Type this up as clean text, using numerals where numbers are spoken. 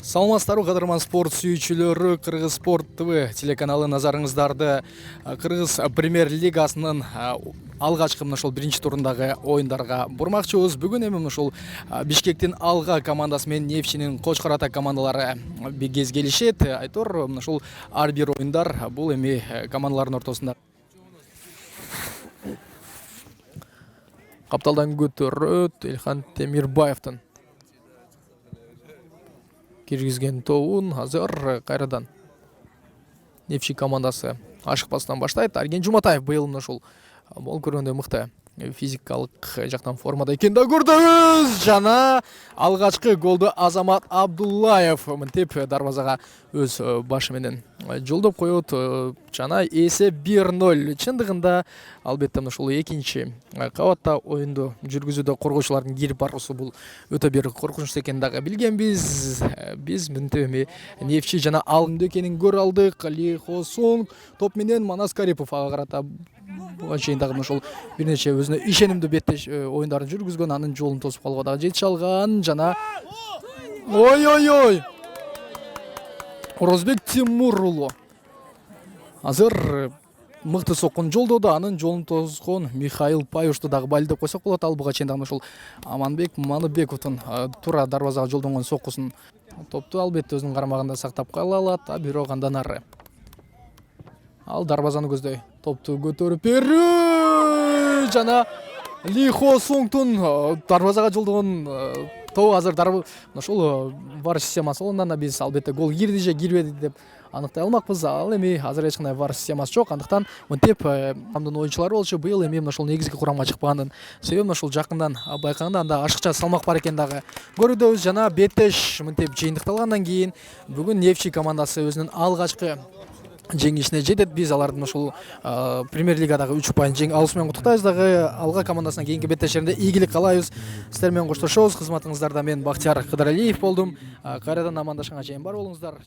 Саламатсыздарбы кадырман спорт сүйүүчүлөрү, Кыргыз Спорт ТВ телеканалы назарыңыздарды Кыргыз премьер лигасынын алгачкы ошол биринчи турундагы оюндарга бурмакчыбыз. Бүгүн эми ошол Бишкектин Алга командасы менен Нефчинин Кочкор Ата командалары кез келишет. Айтор ошол ар бир оюндар бул эми командалардын ортосунда капталдан көтөрөт Элхан Темирбаевдин киргизген тобун азыр кайрадан Нефчи командасы ашыкпастан баштайт. Арген Жуматаев быйыл ошол бол көргөндө мыкты физикалык жактан формада экенин да көрдүбүз. Жана алгачкы голду Азамат Абдуллаев мынтип дарбазага өз башы менен жолдоп коет. Жана эсеп 1-0. Чындыгында албетте ошол экинчи кабатта оюнду жүргүзүүдө коргоочулардын кирип баруусу бул өтө бир коркунучтуу экенин дагы билгенбиз. Биз мынтип эми Нефчи жана Алгы экенин көрө алдык. Ли Хосун топ менен Манас Карипов ага карата буга чейин дагы ошол бир нече өзүнө ишенимдүү беттеш оюндарын жүргүзгөн, анын жолун тосуп калууга дагы жетише алган. Жана ой Орозбек Тимур уулу азыр мыкты соккун жолдоду, анын жолун тоскон Михаил Паюшту дагы байлап койсок болот. Ал буга чейин дагы ошол Аманбек Маныбековдун туура дарбазага жолдонгон соккусун топту албетте өзүнүн карамагында сактап кала алат. Бирок андан ары ал дарбазаны көздөй топту көтөрүп берүү жана Ли Хосунгдун дарбазага жолдогон тобу азыр ошол вар системасы болгондон биз албетте гол кирди же кирбеди деп аныктай алмакпыз. Ал эми азыр эч кандай вар системасы жок, андыктан мынтип команданын оюнчулары болчу. Быйыл эми ошол негизги курамга чыкпагандын себебин ошол жакындан байкаганда анда ашыкча салмак бар экенин дагы көрүүбүз. Жана беттеш мынтип жыйынтыкталгандан кийин бүгүн Нефчи командасы өзүнүн алгачкы жеңишине жетет. Биз алардын ошол премьер лигадагы 3 ұпайын алуусу менен куттуктайбыз дагы. Алга командасына кийинки беттештеринде ийгилик каалайбыз. Сиздер менен коштошобуз. Кызматыңыздарда мен Бактияр Кыдыралиев болдум. Кайрадан амандашканга чейин бар болуңуздар.